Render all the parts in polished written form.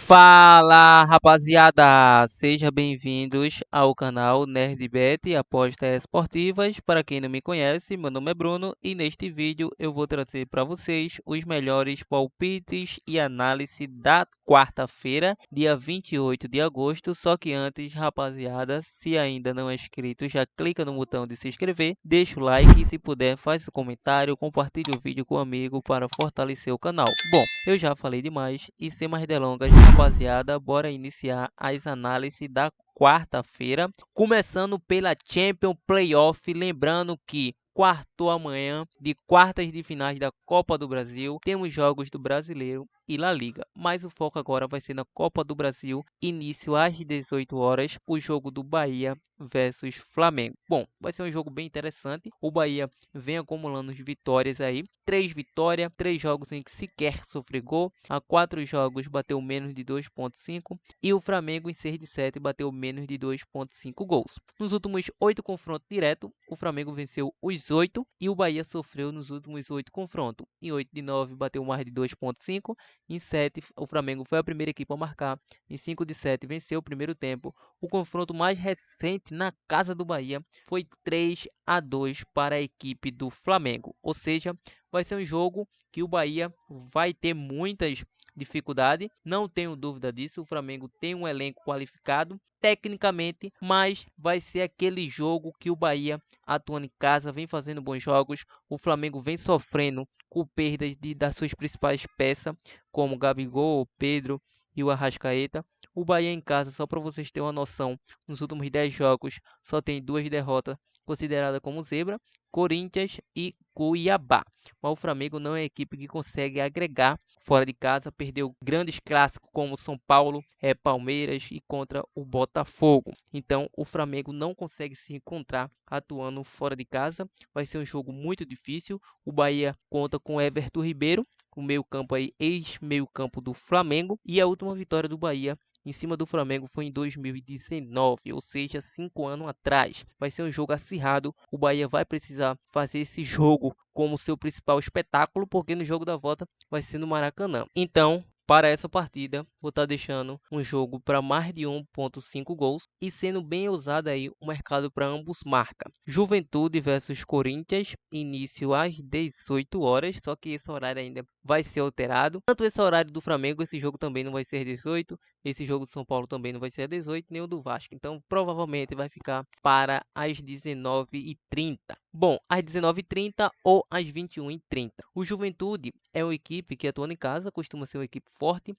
Fala, rapaziada! Sejam bem-vindos ao canal NerdBet e Apostas Esportivas. Para quem não me conhece, meu nome é Bruno e neste vídeo eu vou trazer para vocês os melhores palpites e análise da quarta-feira, dia 28 de agosto. Só que antes, rapaziada, se ainda não é inscrito, já clica no botão de se inscrever, deixa o like e se puder faz o comentário, compartilhe o vídeo com o amigo para fortalecer o canal. Bom, eu já falei demais e sem mais delongas, rapaziada, bora iniciar as análises da quarta-feira, começando pela Champions Playoff, lembrando que quarto amanhã de quartas de finais da Copa do Brasil, temos jogos do Brasileiro e La Liga, mas o foco agora vai ser na Copa do Brasil, início às 18 horas, o jogo do Bahia versus Flamengo. Bom, vai ser um jogo bem interessante, o Bahia vem acumulando vitórias aí, 3 vitórias, 3 jogos em que sequer sofreu gol, há 4 jogos bateu menos de 2.5 e o Flamengo em 6 de 7 bateu menos de 2.5 gols. Nos últimos 8 confrontos diretos, o Flamengo venceu os 8 e o Bahia sofreu nos últimos 8 confrontos. Em 8 de 9 bateu mais de 2.5, em 7 o Flamengo foi a primeira equipe a marcar, em 5 de 7 venceu o primeiro tempo. O confronto mais recente na casa do Bahia foi 3-2 para a equipe do Flamengo, ou seja, vai ser um jogo que o Bahia vai ter muitas dificuldades, não tenho dúvida disso. O Flamengo tem um elenco qualificado tecnicamente, mas vai ser aquele jogo que o Bahia, atuando em casa, vem fazendo bons jogos. O Flamengo vem sofrendo com perdas das suas principais peças, como Gabigol, Pedro e o Arrascaeta. O Bahia em casa, só para vocês terem uma noção, nos últimos 10 jogos só tem 2 derrotas consideradas como zebra, Corinthians e Cuiabá. Mas o Flamengo não é a equipe que consegue agregar fora de casa, perdeu grandes clássicos como São Paulo, Palmeiras e contra o Botafogo. Então o Flamengo não consegue se encontrar atuando fora de casa. Vai ser um jogo muito difícil. O Bahia conta com Everton Ribeiro, o meio-campo aí, ex-meio-campo do Flamengo, e a última vitória do Bahia em cima do Flamengo foi em 2019, ou seja, 5 anos atrás. Vai ser um jogo acirrado. O Bahia vai precisar fazer esse jogo como seu principal espetáculo, porque no jogo da volta vai ser no Maracanã. Então, para essa partida, vou estar deixando um jogo para mais de 1.5 gols e sendo bem ousado aí o mercado para ambos marca. Juventude versus Corinthians, início às 18 horas, só que esse horário ainda vai ser alterado. Tanto esse horário do Flamengo, esse jogo também não vai ser às 18, esse jogo do São Paulo também não vai ser às 18, nem o do Vasco. Então, provavelmente vai ficar para as 19h30. Bom, às 19h30 ou às 21h30. O Juventude é uma equipe que atuando em casa, costuma ser uma equipe forte.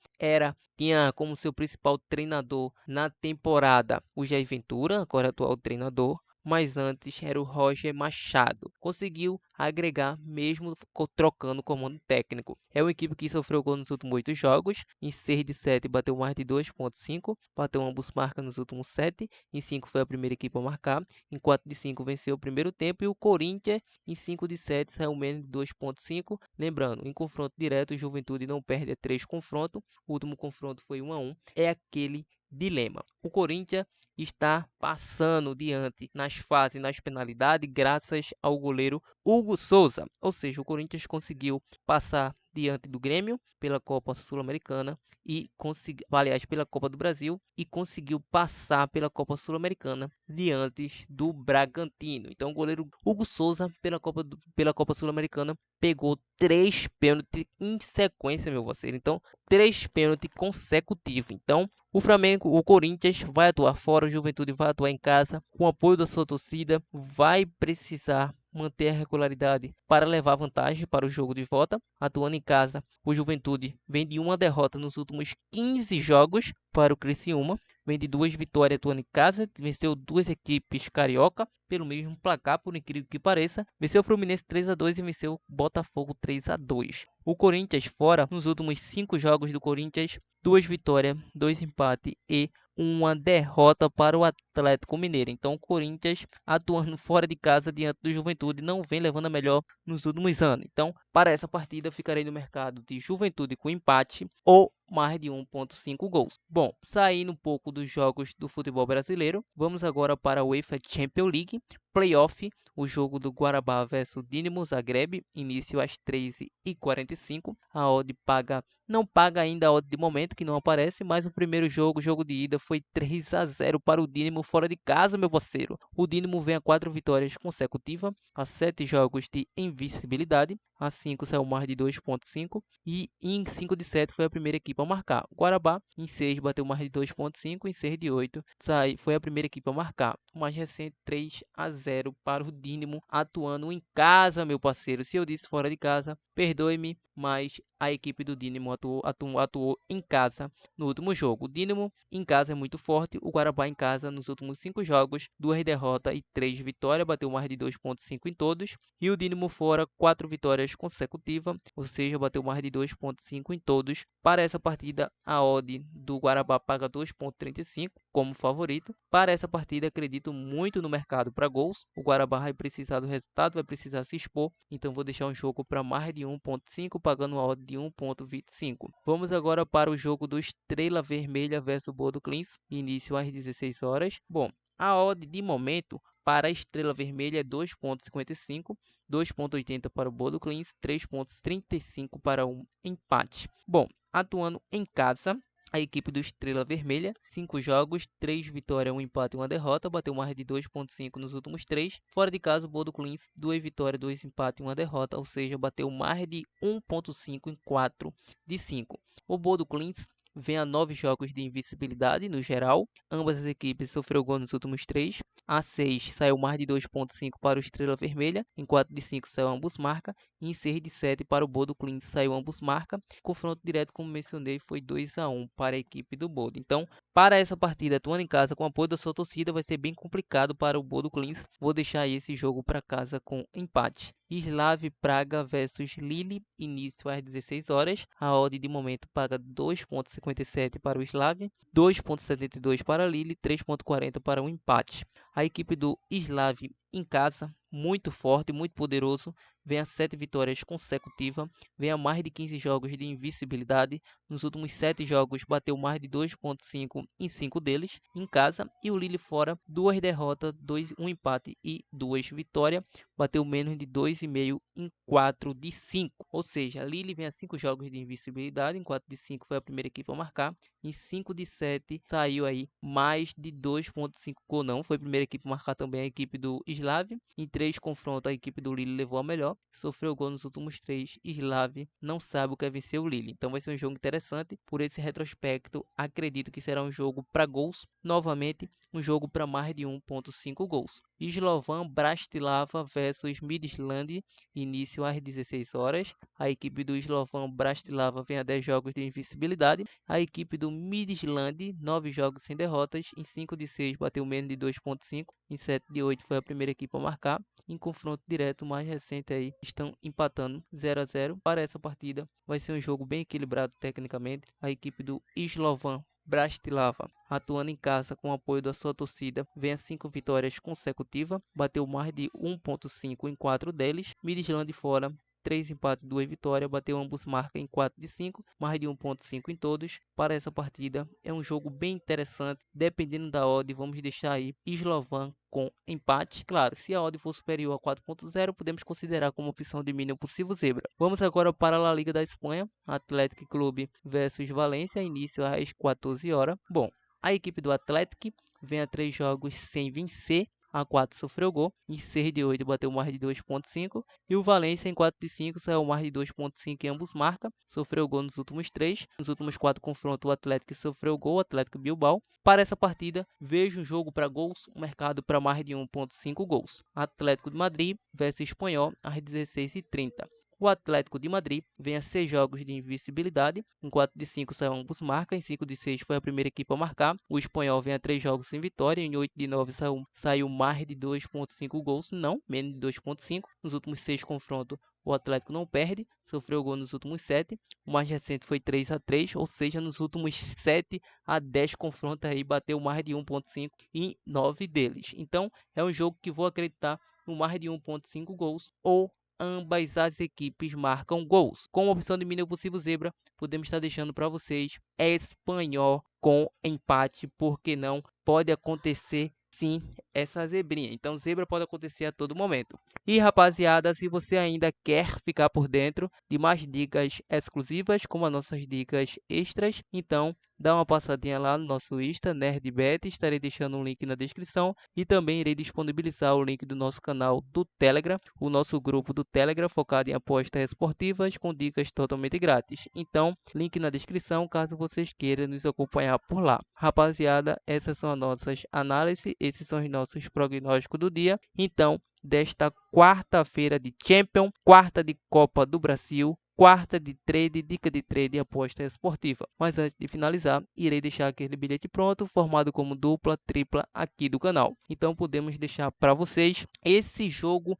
Tinha como seu principal treinador na temporada o Jair Ventura, agora atual treinador, mas antes era o Roger Machado. Conseguiu agregar mesmo trocando o comando técnico. É uma equipe que sofreu gol nos últimos 8 jogos. Em 6 de 7 bateu mais de 2.5, bateu ambos marcas nos últimos 7. Em 5 foi a primeira equipe a marcar. Em 4 de 5 venceu o primeiro tempo e o Corinthians em 5 de 7 saiu menos de 2.5. Lembrando, em confronto direto, o Juventude não perde 3 confrontos. O último confronto foi 1-1. É aquele dilema. O Corinthians está passando diante nas fases, nas penalidades, graças ao goleiro Hugo Souza. Ou seja, o Corinthians conseguiu passar diante do Grêmio pela Copa Sul-Americana e aliás, pela Copa do Brasil e conseguiu passar pela Copa Sul-Americana diante do Bragantino. Então, o goleiro Hugo Souza pela Copa Sul-Americana pegou 3 pênaltis em sequência, meu parceiro. Então, 3 pênaltis consecutivos. Então, o Corinthians vai atuar fora, o Juventude vai atuar em casa, com o apoio da sua torcida, vai precisar manter a regularidade para levar vantagem para o jogo de volta. Atuando em casa, o Juventude vem de uma derrota nos últimos 15 jogos para o Criciúma, vem de 2 vitórias atuando em casa, venceu 2 equipes carioca pelo mesmo placar, por incrível que pareça, venceu o Fluminense 3-2 e venceu o Botafogo 3-2. O Corinthians fora, nos últimos 5 jogos do Corinthians, 2 vitórias, 2 empates e uma derrota para o Atlético Atlético Mineiro. Então o Corinthians atuando fora de casa diante do Juventude não vem levando a melhor nos últimos anos. Então para essa partida ficarei no mercado de Juventude com empate ou mais de 1,5 gols. Bom, saindo um pouco dos jogos do futebol brasileiro, vamos agora para a UEFA Champions League Playoff, o jogo do Guarabá versus Dinamo Zagreb, início às 13h45. A odd não paga ainda a odd de momento, que não aparece, mas o primeiro jogo de ida, foi 3-0 para o Dinamo fora de casa, meu parceiro. O Dinamo vem a 4 vitórias consecutivas, a 7 jogos de invencibilidade, a 5 saiu mais de 2,5 e em 5 de 7 foi a primeira equipe a marcar. O Guarabá em 6 bateu mais de 2,5, em 6 de 8 foi a primeira equipe a marcar. O mais recente 3-0 para o Dinamo, atuando em casa, meu parceiro. Se eu disse fora de casa, perdoe-me, mas a equipe do Dinamo atuou em casa no último jogo. O Dinamo em casa é muito forte, o Guarabá em casa nos últimos 5 jogos, 2 derrotas e 3 vitórias, bateu mais de 2,5 em todos. E o Dinamo fora, 4 vitórias consecutivas, ou seja, bateu mais de 2,5 em todos. Para essa partida, a odd do Guarabá paga 2,35 como favorito. Para essa partida, acredito muito no mercado para gols. O Guarabá vai precisar do resultado, vai precisar se expor, então vou deixar um jogo para mais de 1,5, pagando a odd de 1,25. Vamos agora para o jogo do Estrela Vermelha versus Bodo Clins, início às 16 horas. Bom, a odd de momento para a Estrela Vermelha é 2,55, 2,80 para o Bodo Clins, 3,35 para um empate. Bom, atuando em casa, a equipe do Estrela Vermelha, 5 jogos, 3 vitórias, 1 empate e 1 derrota, bateu mais de 2,5 nos últimos 3. Fora de casa, o Bodo Clins, 2 vitórias, 2 empates e 1 derrota, ou seja, bateu mais de 1,5 em 4 de 5. O Bodo Clins vem a 9 jogos de invencibilidade no geral. Ambas as equipes sofreram gol nos últimos 3. A 6 saiu mais de 2,5 para o Estrela Vermelha. Em 4 de 5 saiu ambos marca. E em 6 de 7 para o Bodo Clins saiu ambos marca. Confronto direto, como mencionei, foi 2-1 para a equipe do Bodo. Então, para essa partida, atuando em casa com o apoio da sua torcida, vai ser bem complicado para o Bodo Clins. Vou deixar esse jogo para casa com empate. Slav Praga versus Lille, início às 16 horas. A odd de momento paga 2,57 para o Slav, 2,72 para a Lille, 3,40 para o empate. A equipe do Slav em casa, muito forte, muito poderoso, vem a 7 vitórias consecutivas, vem a mais de 15 jogos de invencibilidade. Nos últimos 7 jogos bateu mais de 2,5 em 5 deles em casa, e o Lille fora, 2 derrotas, 1 empate e 2 vitórias, bateu menos de 2,5 em 4 de 5. Ou seja, a Lille vem a 5 jogos de invencibilidade, em 4 de 5 foi a primeira equipe a marcar, em 5 de 7 saiu aí mais de 2,5 gol. Não foi a primeira equipe a marcar, também a equipe do Slav. Em 3 confrontos, a equipe do Lille levou a melhor, sofreu gol nos últimos 3. Slav não sabe o que é vencer o Lille, então vai ser um jogo interessante. Por esse retrospecto, acredito que será um jogo para gols, novamente um jogo para mais de 1,5 gols. Slovan Bratislava versus Midtjylland, início às 16 horas. A equipe do Slovan Bratislava vem a 10 jogos de invencibilidade. A equipe do Midtjylland, 9 jogos sem derrotas. Em 5 de 6 bateu menos de 2,5. Em 7 de 8 foi a primeira equipe a marcar. Em confronto direto mais recente aí, estão empatando 0-0. Para essa partida vai ser um jogo bem equilibrado tecnicamente. A equipe do Slovan Bratislava, atuando em casa com o apoio da sua torcida, vem a 5 vitórias consecutivas, bateu mais de 1,5 em 4 deles. Midtjylland fora, 3 empates e 2 vitórias, bateu ambos marca em 4 de 5, mais de 1,5 em todos. Para essa partida é um jogo bem interessante, dependendo da odd, vamos deixar aí Slovan com empate. Claro, se a odd for superior a 4,0, podemos considerar como opção de mínimo possível zebra. Vamos agora para a La Liga da Espanha, Atlético Clube versus Valência, início às 14 horas. Bom, a equipe do Atlético vem a 3 jogos sem vencer. A 4 sofreu gol, em 6 de 8 bateu mais de 2,5. E o Valência em 4 de 5 saiu mais de 2,5 em ambos marca. Sofreu gol nos últimos 3. Nos últimos 4 confrontos o Atlético sofreu gol, o Atlético Bilbao. Para essa partida, vejo um jogo para gols, um mercado para mais de 1,5 gols. Atlético de Madrid versus Espanhol às 16h30. O Atlético de Madrid vem a 6 jogos de invencibilidade. Em 4 de 5 saiu ambos marca. Em 5 de 6 foi a primeira equipe a marcar. O Espanhol vem a 3 jogos sem vitória. Em 8 de 9 saiu mais de 2,5 gols. Não, menos de 2,5. Nos últimos 6 confrontos, o Atlético não perde, sofreu gol nos últimos 7. O mais recente foi 3-3, ou seja, nos últimos 7 a 10 confrontos aí bateu mais de 1.5 em 9 deles. Então, é um jogo que vou acreditar no mais de 1.5 gols ou ambas as equipes marcam gols. Com a opção de mínimo possível zebra, podemos estar deixando para vocês Espanhol com empate, porque não pode acontecer sim essa zebrinha. Então zebra pode acontecer a todo momento. E rapaziada, se você ainda quer ficar por dentro de mais dicas exclusivas, como as nossas dicas extras, então dá uma passadinha lá no nosso Insta, NerdBet, estarei deixando um link na descrição e também irei disponibilizar o link do nosso canal do Telegram, o nosso grupo do Telegram focado em apostas esportivas com dicas totalmente grátis. Então, link na descrição caso vocês queiram nos acompanhar por lá. Rapaziada, essas são as nossas análises, esses são os nossos prognósticos do dia. Então, desta quarta-feira de Champions, quarta de Copa do Brasil, quarta de trade, dica de trade e aposta esportiva. Mas antes de finalizar, irei deixar aquele bilhete pronto, formado como dupla, tripla aqui do canal. Então podemos deixar para vocês esse jogo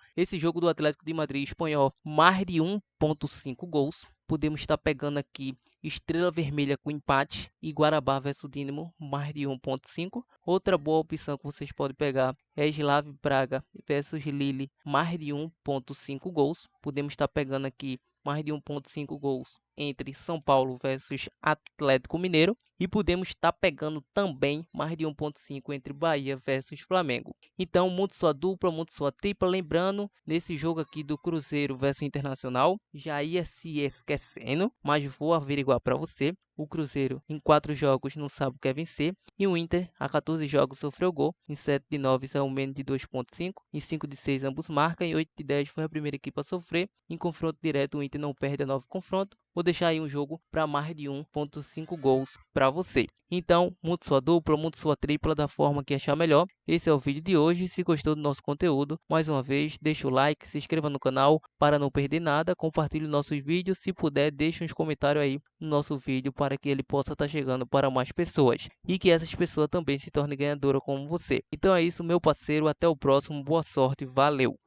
do Atlético de Madrid Espanhol, mais de 1.5 gols. Podemos estar pegando aqui Estrela Vermelha com empate e Guarabá versus Dinamo, mais de 1.5. Outra boa opção que vocês podem pegar é Slavia Praga versus Lille, mais de 1.5 gols. Podemos estar pegando aqui mais de 1.5 gols entre São Paulo versus Atlético Mineiro. E podemos estar pegando também mais de 1.5 entre Bahia versus Flamengo. Então, muito sua dupla, muito sua tripla. Lembrando, nesse jogo aqui do Cruzeiro versus Internacional, já ia se esquecendo, mas vou averiguar para você. O Cruzeiro em 4 jogos não sabe o que é vencer. E o Inter, a 14 jogos, sofreu gol. Em 7 de 9 são menos de 2.5. Em 5 de 6 ambos marcam. Em 8 de 10 foi a primeira equipe a sofrer. Em confronto direto, o Inter não perde a 9 confrontos. Vou deixar aí um jogo para mais de 1.5 gols para você. Então, monte sua dupla, monte sua tripla da forma que achar melhor. Esse é o vídeo de hoje. Se gostou do nosso conteúdo, mais uma vez, deixa o like, se inscreva no canal para não perder nada. Compartilhe nossos vídeos. Se puder, deixe uns comentários aí no nosso vídeo para que ele possa estar chegando para mais pessoas. E que essas pessoas também se tornem ganhadoras como você. Então é isso, meu parceiro. Até o próximo. Boa sorte. Valeu!